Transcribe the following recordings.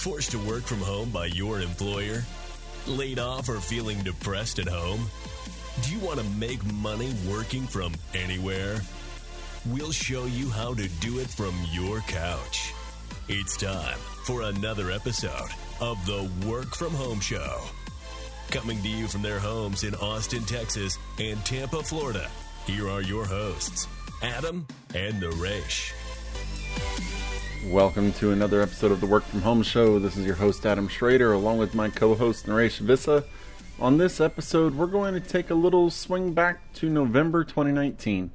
Forced to work from home by your employer? Laid off or feeling depressed at home? Do you want to make money working from anywhere? We'll show you how to do it from your couch. It's time for another episode of the Work From Home Show. Coming to you from their homes in Austin, Texas and Tampa, Florida, here are your hosts, Adam and Naresh. Welcome to another episode of the Work From Home Show. This is your host, Adam Schrader, along with my co-host, Naresh Vissa. On this episode, we're going to take a little swing back to November 2019.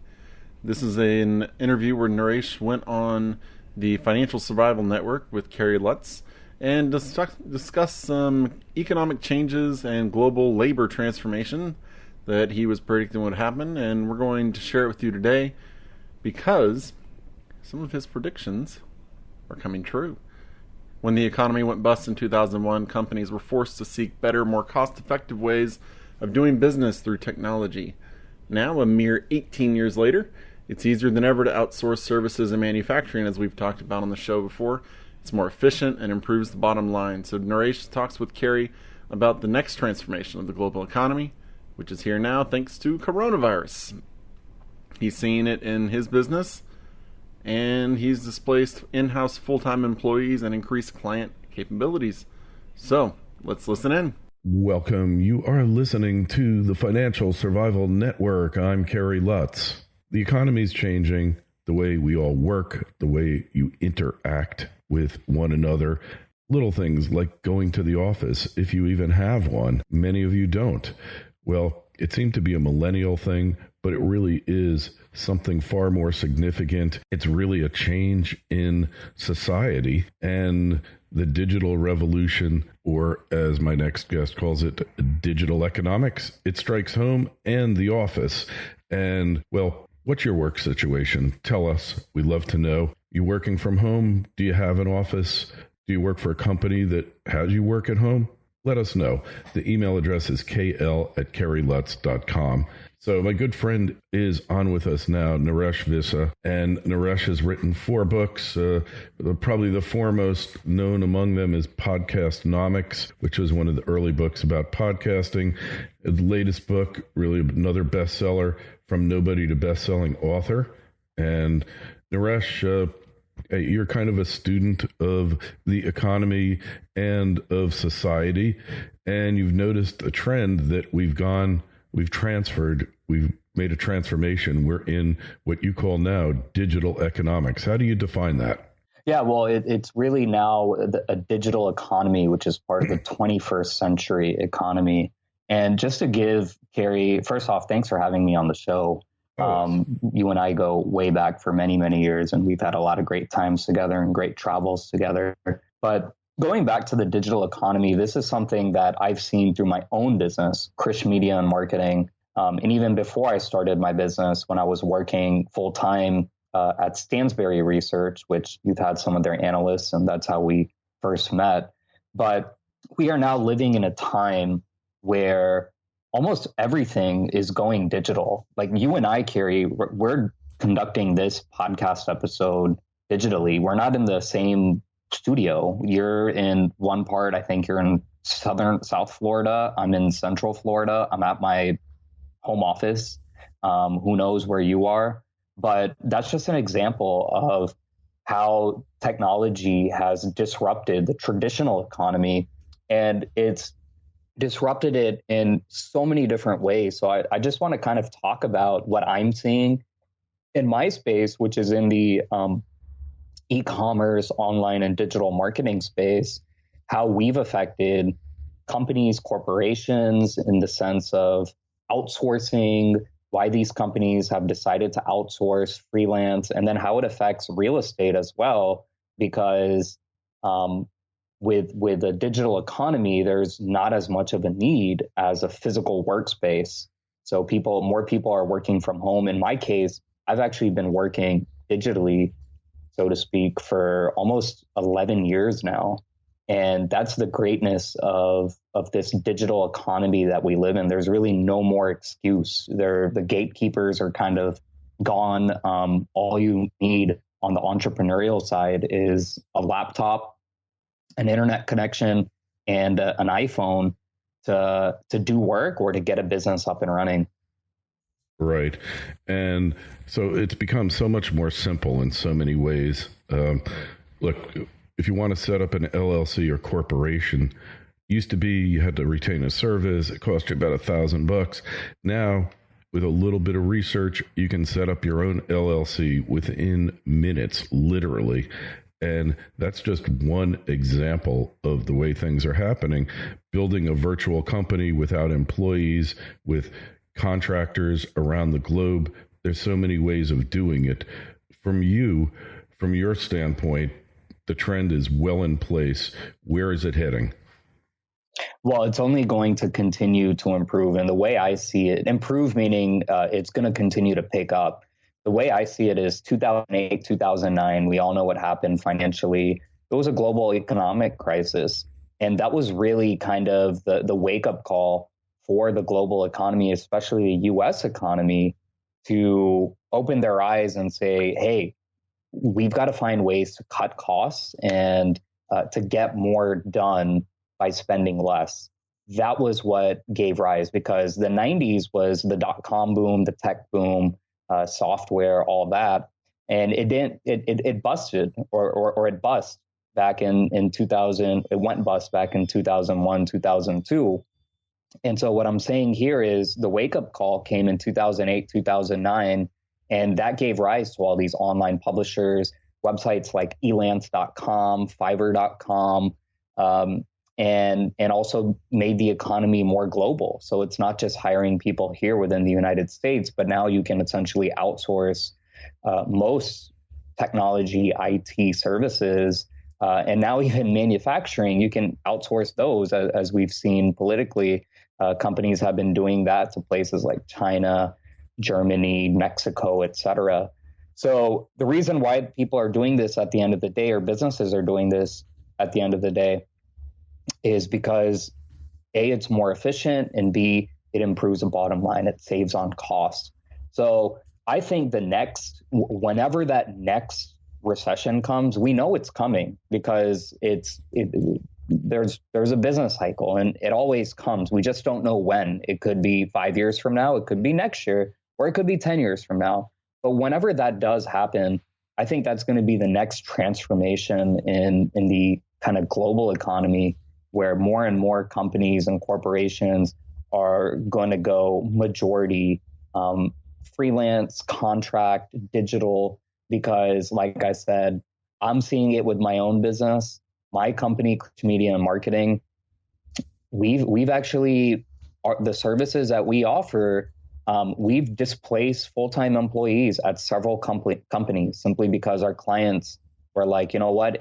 This is an interview where Naresh went on the Financial Survival Network with Kerry Lutz and discuss some economic changes and global labor transformation that he was predicting would happen. And we're going to share it with you today because some of his predictions are coming true. When the economy went bust in 2001, companies were forced to seek better, more cost-effective ways of doing business through technology. Now, a mere 18 years later, it's easier than ever to outsource services and manufacturing, as we've talked about on the show before. It's more efficient and improves the bottom line. So Naresh talks with Kerry about the next transformation of the global economy, which is here now thanks to coronavirus. He's seeing it in his business, and he's displaced in-house full-time employees and increased client capabilities. So, let's listen in. Welcome. You are listening to the Financial Survival Network. I'm Kerry Lutz. The economy's changing, the way we all work, the way you interact with one another. Little things like going to the office, if you even have one. Many of you don't. Well, it seemed to be a millennial thing, but it really is something far more significant. It's really a change in society, and the digital revolution, or as my next guest calls it, digital economics, it strikes home and the office. And, well, what's your work situation? Tell us. We'd love to know. You working from home? Do you have an office? Do you work for a company that has you work at home? Let us know. The email address is kl@kerrylutz.com. So my good friend is on with us now, Naresh Vissa, and Naresh has written 4 books. Probably the foremost known among them is Podcastnomics, which was one of the early books about podcasting. The latest book, really another bestseller, From Nobody to Best-Selling Author. And Naresh, you're kind of a student of the economy and of society, and you've noticed a trend that we've made a transformation. We're in what you call now digital economics. How do you define that? Yeah, well, it's really now a digital economy, which is part of the 21st century economy. And just to give Kerry, first off, thanks for having me on the show. You and I go way back for many, many years, and we've had a lot of great times together and great travels together. But going back to the digital economy, this is something that I've seen through my own business, Krish Media and Marketing. And even before I started my business, when I was working full time at Stansberry Research, which you've had some of their analysts, and that's how we first met. But we are now living in a time where almost everything is going digital. Like you and I, Kerry, we're conducting this podcast episode digitally. We're not in the same studio. You're in one part, I think you're in South Florida. I'm in Central Florida. I'm at my home office. Who knows where you are? But that's just an example of how technology has disrupted the traditional economy, and it's disrupted it in so many different ways. So I just want to kind of talk about what I'm seeing in my space, which is in the e-commerce, online and digital marketing space, how we've affected companies, corporations in the sense of outsourcing, why these companies have decided to outsource, freelance, and then how it affects real estate as well, because with a digital economy, there's not as much of a need as a physical workspace. So more people are working from home. In my case, I've actually been working digitally, so to speak, for almost 11 years now. And that's the greatness of this digital economy that we live in. There's really no more excuse. The gatekeepers are kind of gone. All you need on the entrepreneurial side is a laptop, an internet connection and an iPhone to do work or to get a business up and running. Right. And so it's become so much more simple in so many ways. Look, if you want to set up an LLC or corporation, used to be you had to retain a service. It cost you about $1,000. Now, with a little bit of research, you can set up your own LLC within minutes, literally. And that's just one example of the way things are happening. Building a virtual company without employees, with contractors around the globe. There's so many ways of doing it. From your standpoint, the trend is well in place. Where is it heading? Well, it's only going to continue to improve. And the way I see it, improve meaning it's going to continue to pick up. The way I see it is 2008, 2009, we all know what happened financially. It was a global economic crisis. And that was really kind of the wake-up call for the global economy, especially the U.S. economy, to open their eyes and say, hey, we've got to find ways to cut costs and to get more done by spending less. That was what gave rise, because the 90s was the dot-com boom, the tech boom, software, all that. And it busted or it bust back in 2000. It went bust back in 2001, 2002. And so what I'm saying here is the wake-up call came in 2008, 2009, and that gave rise to all these online publishers, websites like elance.com, fiverr.com, and also made the economy more global. So it's not just hiring people here within the United States, but now you can essentially outsource most technology, IT services, and now even manufacturing. You can outsource those, as we've seen politically. Companies have been doing that to places like China, Germany, Mexico, et cetera. So the reason why people are doing this at the end of the day, or businesses are doing this at the end of the day, is because A, it's more efficient, and B, it improves the bottom line. It saves on cost. So I think whenever that next recession comes, we know it's coming, because there's a business cycle, and it always comes. We just don't know when. It could be 5 years from now, it could be next year, or it could be 10 years from now. But whenever that does happen, I think that's going to be the next transformation in the kind of global economy, where more and more companies and corporations are going to go majority freelance, contract, digital, because like I said, I'm seeing it with my own business. My company, Clutch Media and Marketing, we've actually, the services that we offer, we've displaced full-time employees at several companies simply because our clients were like, you know what,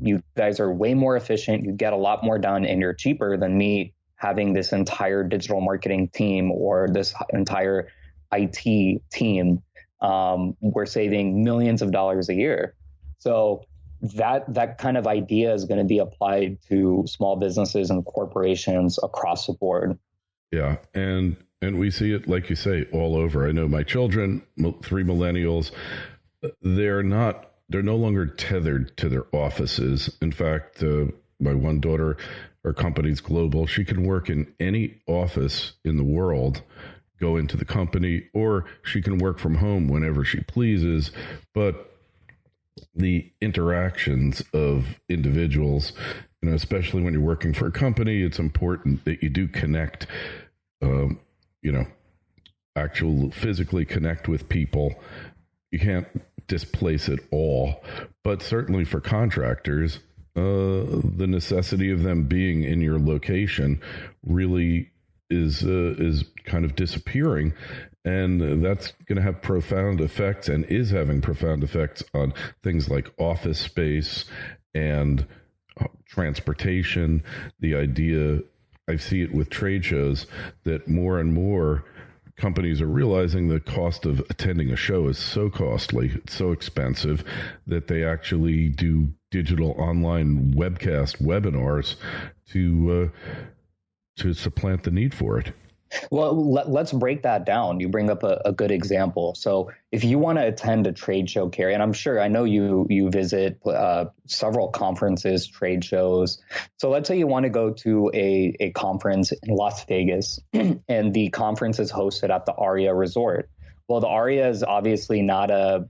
you guys are way more efficient, you get a lot more done, and you're cheaper than me having this entire digital marketing team or this entire IT team. We're saving millions of dollars a year. So that kind of idea is going to be applied to small businesses and corporations across the board. Yeah. And we see it, like you say, all over. I know my children, 3 millennials, they're no longer tethered to their offices. In fact, my one daughter, her company's global. She can work in any office in the world, go into the company, or she can work from home whenever she pleases. But the interactions of individuals, especially when you're working for a company, it's important that you do connect, actual physically connect with people. You can't displace it all, but certainly for contractors, the necessity of them being in your location really is kind of disappearing. And that's going to have profound effects, and is having profound effects on things like office space and transportation. The idea, I see it with trade shows, that more and more companies are realizing the cost of attending a show is so costly, it's so expensive, that they actually do digital online webinars to supplant the need for it. Well, let's break that down. You bring up a good example. So if you want to attend a trade show, Carrie, and I know you visit several conferences, trade shows. So let's say you want to go to a conference in Las Vegas, and the conference is hosted at the Aria Resort. Well, the Aria is obviously not a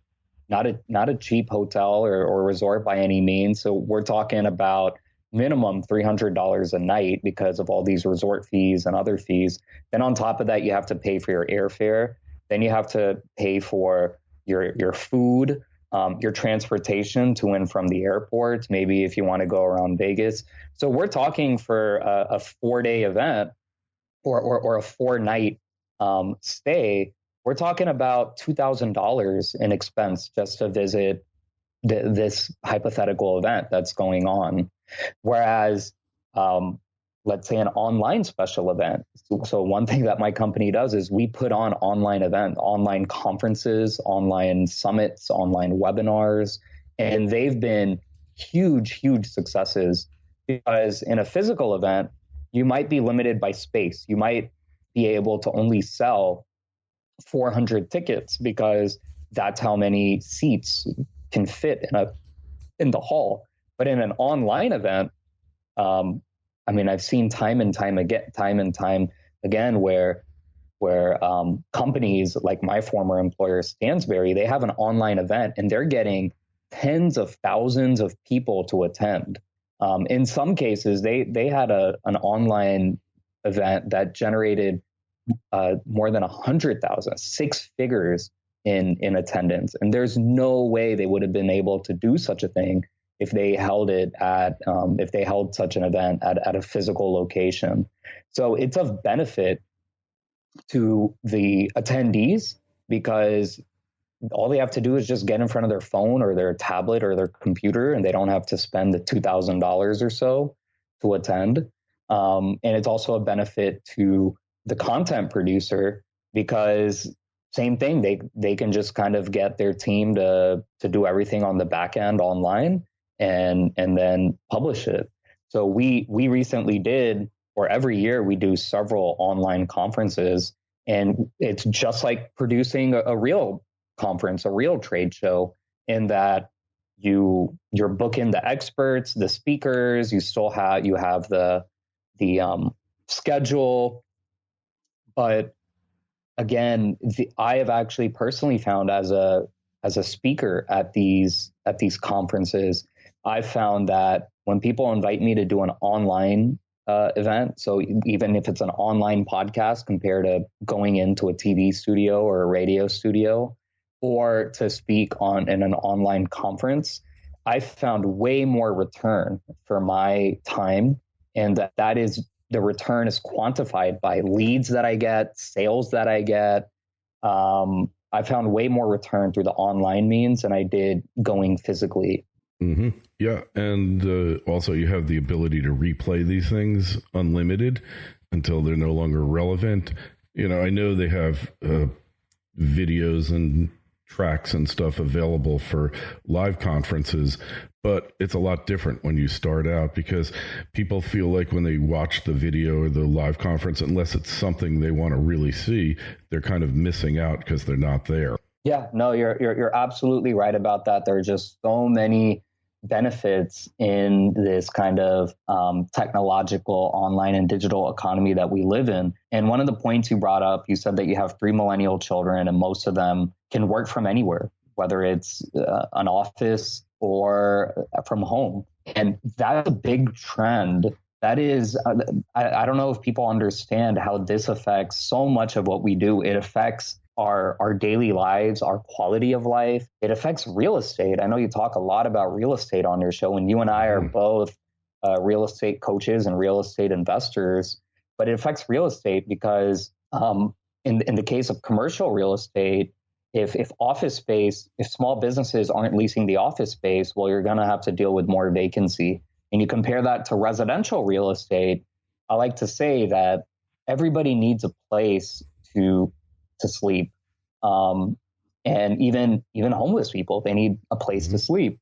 cheap hotel or resort by any means. So we're talking about minimum $300 a night because of all these resort fees and other fees. Then on top of that, you have to pay for your airfare. Then you have to pay for your food, your transportation to and from the airport, maybe if you want to go around Vegas. So we're talking for a 4-day event or a 4-night stay. We're talking about $2,000 in expense just to visit this hypothetical event that's going on. Whereas, let's say an online special event. So one thing that my company does is we put on online conferences, online summits, online webinars, and they've been huge successes because in a physical event, you might be limited by space. You might be able to only sell 400 tickets because that's how many seats can fit in the hall. But in an online event, I've seen time and time again where companies like my former employer, Stansberry, they have an online event and they're getting tens of thousands of people to attend. In some cases, they had an online event that generated more than 100,000, 6 figures in attendance. And there's no way they would have been able to do such a thing if they held such an event at a physical location. So it's of benefit to the attendees because all they have to do is just get in front of their phone or their tablet or their computer, and they don't have to spend the $2,000 or so to attend. And it's also a benefit to the content producer because same thing, they can just kind of get their team to do everything on the back end online and then publish it. So we recently did, or every year we do several online conferences, and it's just like producing a real conference, a real trade show, in that you're booking the experts, the speakers, you have the schedule. But again, I have actually personally found as a speaker at these conferences, I've found that when people invite me to do an online event, so even if it's an online podcast compared to going into a TV studio or a radio studio, or to speak in an online conference, I've found way more return for my time, and that is the return is quantified by leads that I get, sales that I get. I found way more return through the online means than I did going physically. Mm-hmm. Yeah. And also you have the ability to replay these things unlimited until they're no longer relevant. I know they have videos and tracks and stuff available for live conferences, but it's a lot different when you start out because people feel like when they watch the video or the live conference, unless it's something they want to really see, they're kind of missing out because they're not there. Yeah, no, you're absolutely right about that. There are just so many benefits in this kind of technological online and digital economy that we live in. And one of the points you brought up, you said that you have 3 millennial children and most of them can work from anywhere, whether it's an office or from home. And that's a big trend. That is, I don't know if people understand how this affects so much of what we do. It affects our daily lives, our quality of life. It affects real estate. I know you talk a lot about real estate on your show, and you and I are both real estate coaches and real estate investors, but it affects real estate because in the case of commercial real estate, if office space, if small businesses aren't leasing the office space, well, you're going to have to deal with more vacancy. And you compare that to residential real estate, I like to say that everybody needs a place to sleep. And even homeless people, they need a place to sleep.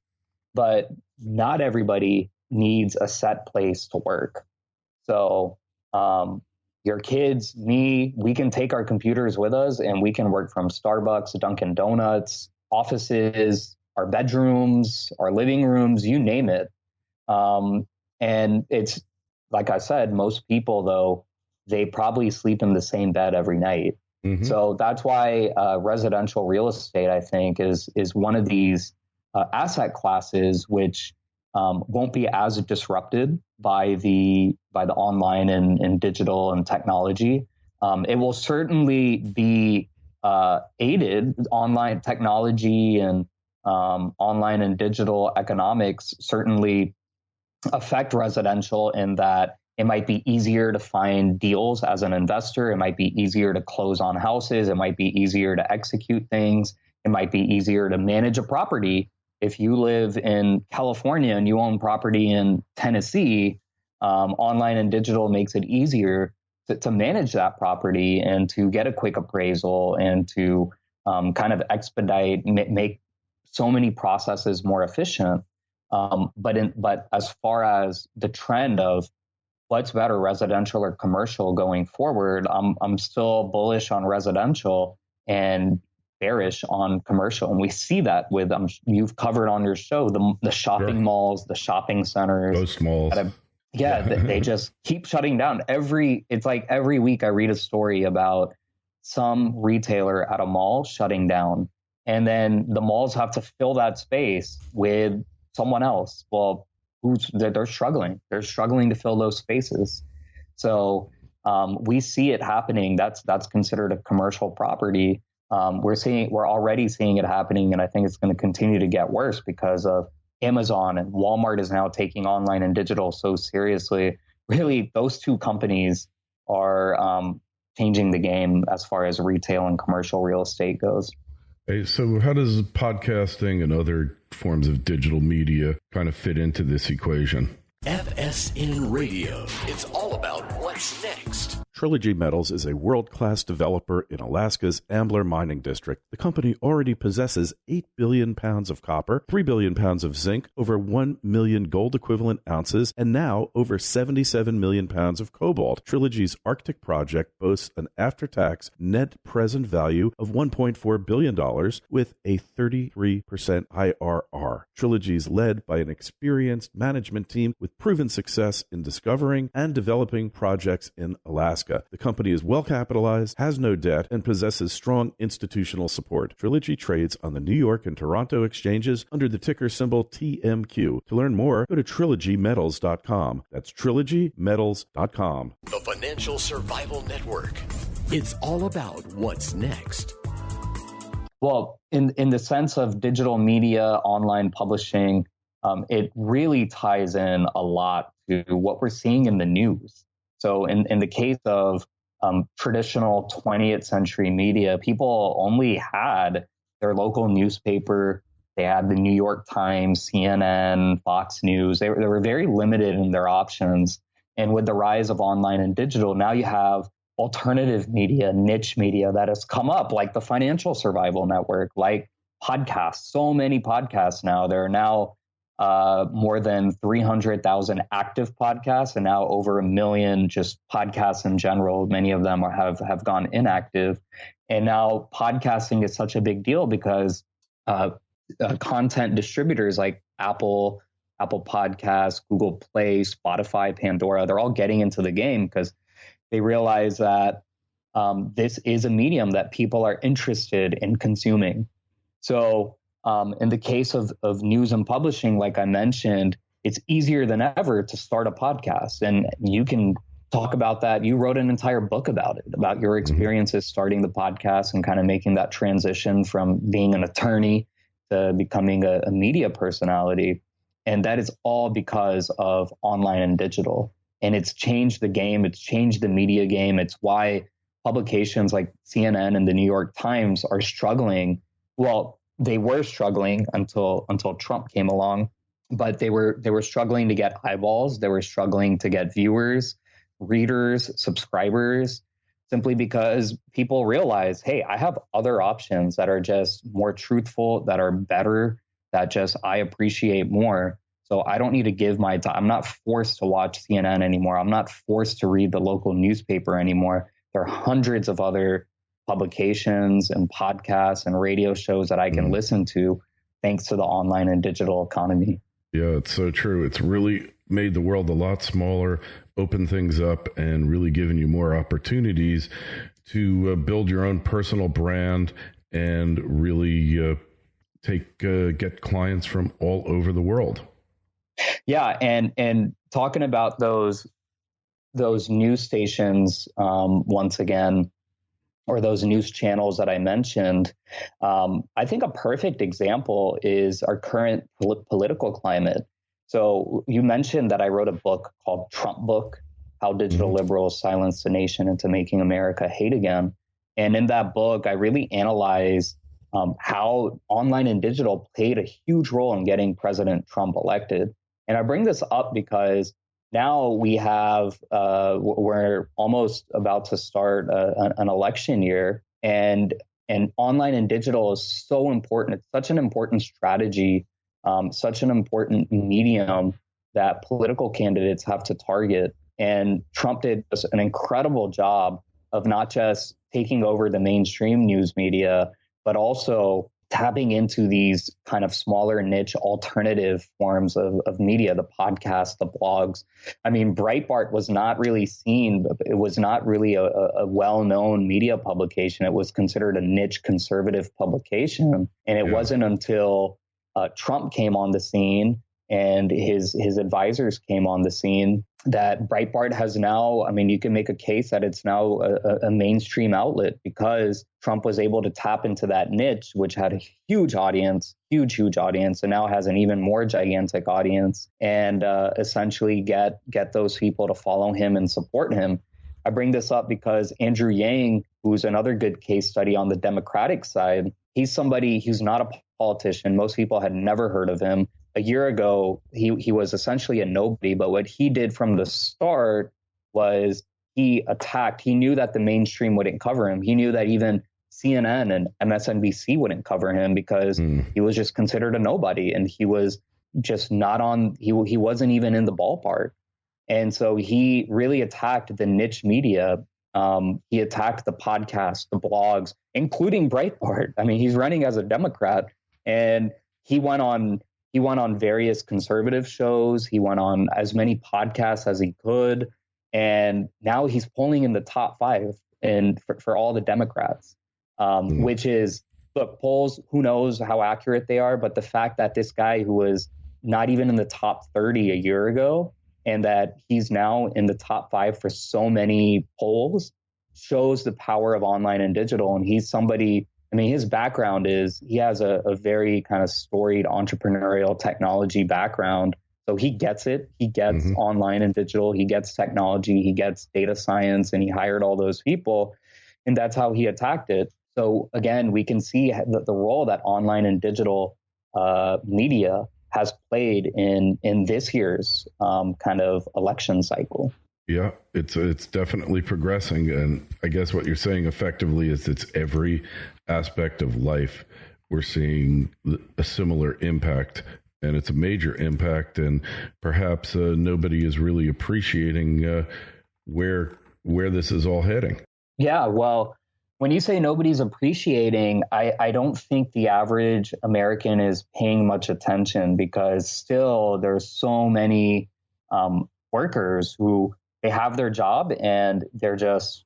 But not everybody needs a set place to work. So your kids, me, we can take our computers with us and we can work from Starbucks, Dunkin' Donuts, offices, our bedrooms, our living rooms, you name it. And it's, like I said, most people, though, they probably sleep in the same bed every night. Mm-hmm. So that's why residential real estate, I think, is one of these asset classes which won't be as disrupted by the online and digital and technology. It will certainly be aided. Online technology and online and digital economics certainly affect residential in that it might be easier to find deals as an investor. It might be easier to close on houses. It might be easier to execute things. It might be easier to manage a property. If you live in California and you own property in Tennessee, online and digital makes it easier to manage that property and to get a quick appraisal and to kind of expedite, make so many processes more efficient. But as far as the trend of what's better, residential or commercial going forward, I'm still bullish on residential and bearish on commercial. And we see that with, you've covered on your show, the shopping malls, the shopping centers. Those malls. They just keep shutting down. It's like every week I read a story about some retailer at a mall shutting down. And then the malls have to fill that space with someone else. Well, they're struggling. They're struggling to fill those spaces. So we see it happening. That's considered a commercial property. We're already seeing it happening, and I think it's going to continue to get worse because of Amazon, and Walmart is now taking online and digital so seriously. Really, those two companies are changing the game as far as retail and commercial real estate goes. Hey, so how does podcasting and other forms of digital media kind of fit into this equation? FSN Radio. It's all about what's next. Trilogy Metals is a world-class developer in Alaska's Ambler Mining District. The company already possesses 8 billion pounds of copper, 3 billion pounds of zinc, over 1 million gold-equivalent ounces, and now over 77 million pounds of cobalt. Trilogy's Arctic project boasts an after-tax net present value of $1.4 billion with a 33% IRR. Trilogy is led by an experienced management team with proven success in discovering and developing projects in Alaska. The company is well capitalized, has no debt, and possesses strong institutional support. Trilogy trades on the New York and Toronto exchanges under the ticker symbol TMQ. To learn more, go to trilogymetals.com. That's trilogymetals.com. The Financial Survival Network. It's all about what's next. Well, in the sense of digital media, online publishing, it really ties in a lot to what we're seeing in the news. So in the case of traditional 20th century media, people only had their local newspaper. They had the New York Times, CNN, Fox News. They were very limited in their options. And with the rise of online and digital, now you have alternative media, niche media that has come up, like the Financial Survival Network, like podcasts. So many podcasts now. There are now more than 300,000 active podcasts, and now over 1 million just podcasts in general. Many of them have gone inactive. And now podcasting is such a big deal because content distributors like Apple Podcasts, Google Play, Spotify, Pandora, they're all getting into the game because they realize that this is a medium that people are interested in consuming. So in the case of news and publishing, like I mentioned, it's easier than ever to start a podcast. And you can talk about that. You wrote an entire book about it, about your experiences starting the podcast and kind of making that transition from being an attorney to becoming a media personality. And that is all because of online and digital. And it's changed the game. It's changed the media game. It's why publications like CNN and the New York Times are struggling. Well, they were struggling until Trump came along, but they were struggling to get eyeballs. They were struggling to get viewers, readers, subscribers, simply because people realize, hey, I have other options that are just more truthful, that are better, that just I appreciate more. So I don't need to give my time. I'm not forced to watch CNN anymore. I'm not forced to read the local newspaper anymore. There are hundreds of other publications and podcasts and radio shows that I can listen to thanks to the online and digital economy. Yeah, it's so true. It's really made the world a lot smaller, opened things up, and really given you more opportunities to build your own personal brand and really get clients from all over the world. Yeah, and talking about those news stations once again, or those news channels that I mentioned, I think a perfect example is our current political climate. So you mentioned that I wrote a book called Trump Book, How Digital Liberals Silenced the Nation into Making America Hate Again. And in that book, I really analyzed how online and digital played a huge role in getting President Trump elected. And I bring this up because now we have, we're almost about to start an election year, and online and digital is so important. It's such an important strategy, such an important medium that political candidates have to target. And Trump did an incredible job of not just taking over the mainstream news media, but also tapping into these kind of smaller niche alternative forms of media, the podcasts, the blogs. I mean, Breitbart was not really seen. It was not really a well-known media publication. It was considered a niche conservative publication. And it wasn't until Trump came on the scene and his advisors came on the scene that Breitbart has now, I mean, you can make a case that it's now a mainstream outlet because Trump was able to tap into that niche, which had a huge audience, huge audience, and now has an even more gigantic audience, and essentially get those people to follow him and support him. I bring this up because Andrew Yang, who's another good case study on the Democratic side, he's somebody who's not a politician. Most people had never heard of him. A year ago, he was essentially a nobody, but what he did from the start was he knew that the mainstream wouldn't cover him. He knew that even CNN and MSNBC wouldn't cover him because he was just considered a nobody, and he was just not on, he wasn't even in the ballpark. And so he really attacked the niche media. He attacked the podcasts, the blogs, including Breitbart. I mean, he's running as a Democrat, and he went on various conservative shows. He went on as many podcasts as he could. And now he's polling in the top 5 for all the Democrats, which is, look, polls, who knows how accurate they are. But the fact that this guy who was not even in the top 30 a year ago, and that he's now in the top 5 for so many polls, shows the power of online and digital. And he's somebody, I mean, his background is he has a very kind of storied entrepreneurial technology background. So he gets it. He gets online and digital. He gets technology. He gets data science, and he hired all those people. And that's how he attacked it. So again, we can see the role that online and digital media has played in this year's kind of election cycle. Yeah, it's definitely progressing. And I guess what you're saying effectively is it's every aspect of life. We're seeing a similar impact, and it's a major impact. And perhaps nobody is really appreciating where this is all heading. Yeah, well, when you say nobody's appreciating, I don't think the average American is paying much attention, because still there's so many workers who they have their job and they're just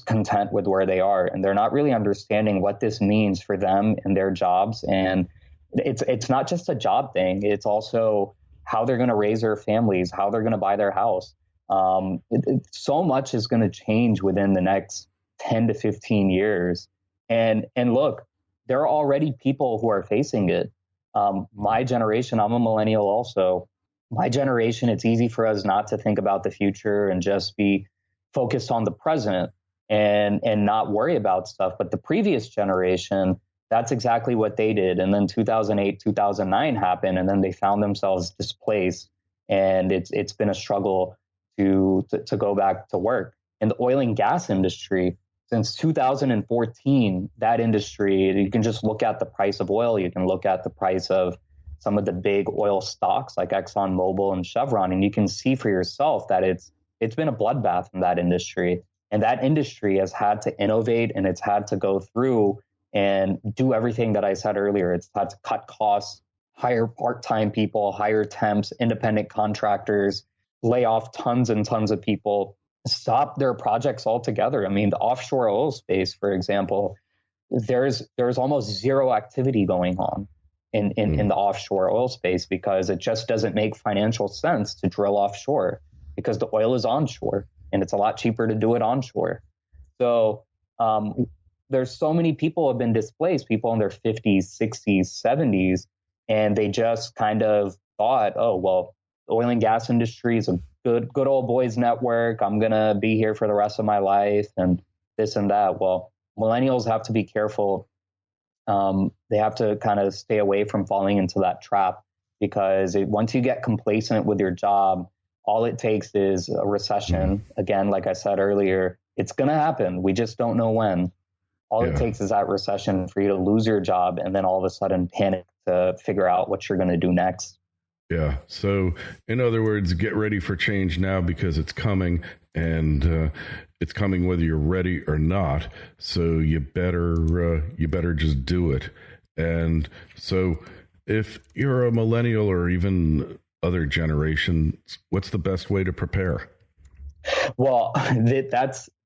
content with where they are, and they're not really understanding what this means for them and their jobs. And it's not just a job thing; it's also how they're going to raise their families, how they're going to buy their house. So much is going to change within the next 10 to 15 years. And look, there are already people who are facing it. My generation, I'm a millennial also. My generation, it's easy for us not to think about the future and just be focused on the present and not worry about stuff. But the previous generation, that's exactly what they did. And then 2008, 2009 happened, and then they found themselves displaced. And it's been a struggle to go back to work. In the oil and gas industry, since 2014, that industry, you can just look at the price of oil. You can look at the price of some of the big oil stocks like ExxonMobil and Chevron, and you can see for yourself that it's been a bloodbath in that industry. And that industry has had to innovate, and it's had to go through and do everything that I said earlier. It's had to cut costs, hire part-time people, hire temps, independent contractors, lay off tons and tons of people, stop their projects altogether. I mean, the offshore oil space, for example, there's almost zero activity going on in the offshore oil space because it just doesn't make financial sense to drill offshore because the oil is onshore and it's a lot cheaper to do it onshore. So there's so many people have been displaced, people in their 50s, 60s, 70s, and they just kind of thought, oh, well, the oil and gas industry is a good old boys network. I'm going to be here for the rest of my life and this and that. Well, millennials have to be careful. They have to kind of stay away from falling into that trap because once you get complacent with your job, all it takes is a recession. Again, like I said earlier, it's going to happen. We just don't know when. All it takes is that recession for you to lose your job and then all of a sudden panic to figure out what you're going to do next. Yeah. So in other words, get ready for change now because it's coming, and it's coming whether you're ready or not. So you better just do it. And so if you're a millennial or even other generations, what's the best way to prepare? Well,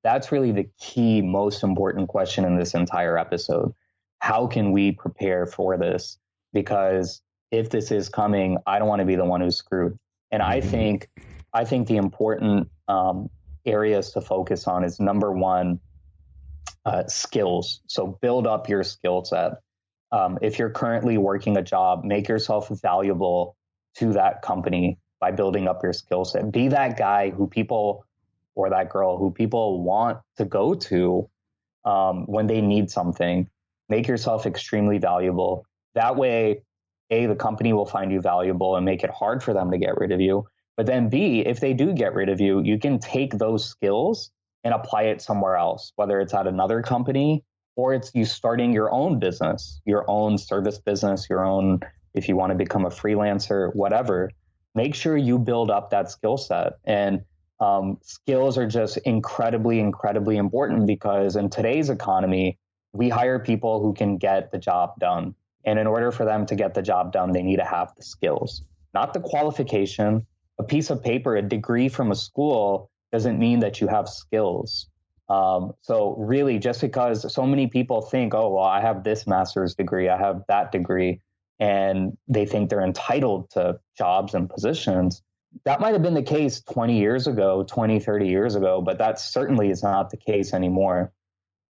that's really the key, most important question in this entire episode. How can we prepare for this? Because if this is coming, I don't want to be the one who's screwed. And I think the important areas to focus on is number one, skills. So build up your skill set. If you're currently working a job, make yourself valuable to that company by building up your skill set. Be that guy who people or that girl who people want to go to when they need something. Make yourself extremely valuable. That way, A, the company will find you valuable and make it hard for them to get rid of you. But then B, if they do get rid of you, you can take those skills and apply it somewhere else, whether it's at another company or it's you starting your own business, your own service business, your own, if you want to become a freelancer, whatever. Make sure you build up that skill set. And skills are just incredibly, incredibly important because in today's economy, we hire people who can get the job done. And in order for them to get the job done, they need to have the skills, not the qualification. A piece of paper, a degree from a school doesn't mean that you have skills. So really, just because so many people think, oh, well, I have this master's degree, I have that degree, and they think they're entitled to jobs and positions. That might have been the case 20 years ago, 20, 30 years ago, but that certainly is not the case anymore.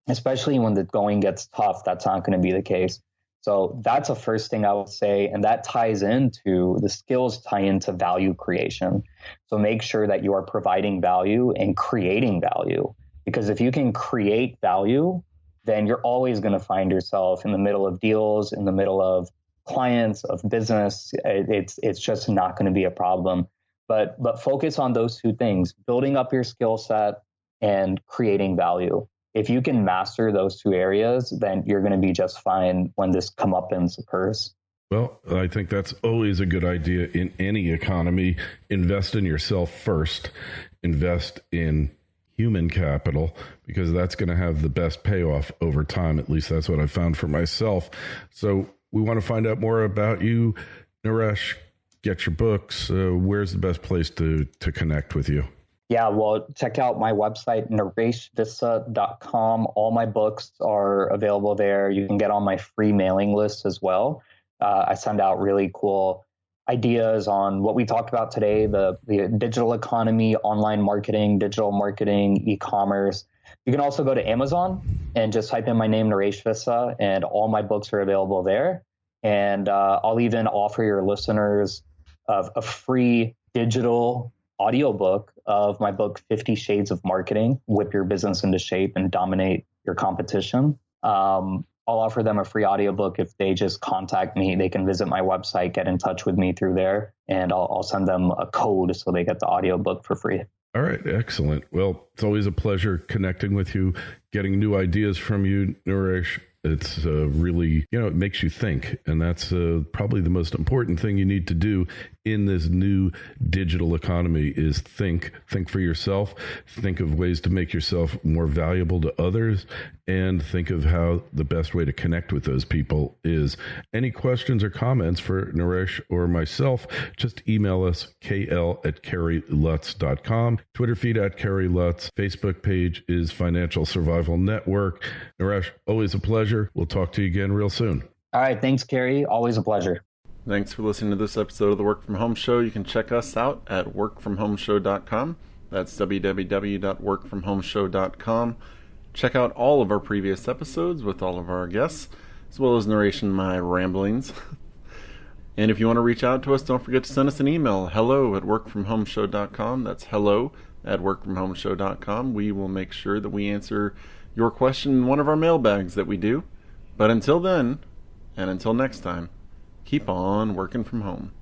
Especially when the going gets tough, that's not going to be the case. So that's the first thing I would say. And that ties into the skills tie into value creation. So make sure that you are providing value and creating value. Because if you can create value, then you're always going to find yourself in the middle of deals, in the middle of clients, of business. It's just not going to be a problem. But focus on those two things, building up your skill set and creating value. If you can master those two areas, then you're going to be just fine when this comeuppance occurs. Well, I think that's always a good idea in any economy. Invest in yourself first. Invest in human capital because that's going to have the best payoff over time. At least that's what I found for myself. So we want to find out more about you, Naresh. Get your books. Where's the best place to connect with you? Yeah, well, check out my website, nareshvissa.com. All my books are available there. You can get on my free mailing list as well. I send out really cool ideas on what we talked about today, the digital economy, online marketing, digital marketing, e-commerce. You can also go to Amazon and just type in my name, Naresh Vissa, and all my books are available there. And I'll even offer your listeners a free digital audiobook of my book, 50 Shades of Marketing, Whip Your Business into Shape and Dominate Your Competition. I'll offer them a free audiobook if they just contact me. They can visit my website, get in touch with me through there, and I'll send them a code so they get the audiobook for free. All right. Excellent. Well, it's always a pleasure connecting with you, getting new ideas from you, Naresh. It's really, it makes you think. And that's probably the most important thing you need to do in this new digital economy is think for yourself, think of ways to make yourself more valuable to others, and think of how the best way to connect with those people is. Any questions or comments for Naresh or myself, just email us, kl@kerrylutz.com, Twitter feed @KerryLutz, Facebook page is Financial Survival Network. Naresh, always a pleasure. We'll talk to you again real soon. All right. Thanks, Kerry. Always a pleasure. Thanks for listening to this episode of the Work From Home Show. You can check us out at workfromhomeshow.com. That's www.workfromhomeshow.com. Check out all of our previous episodes with all of our guests, as well as narration of my ramblings. And if you want to reach out to us, don't forget to send us an email, hello@workfromhomeshow.com. That's hello@workfromhomeshow.com. We will make sure that we answer your question in one of our mailbags that we do. But until then, and until next time, keep on working from home.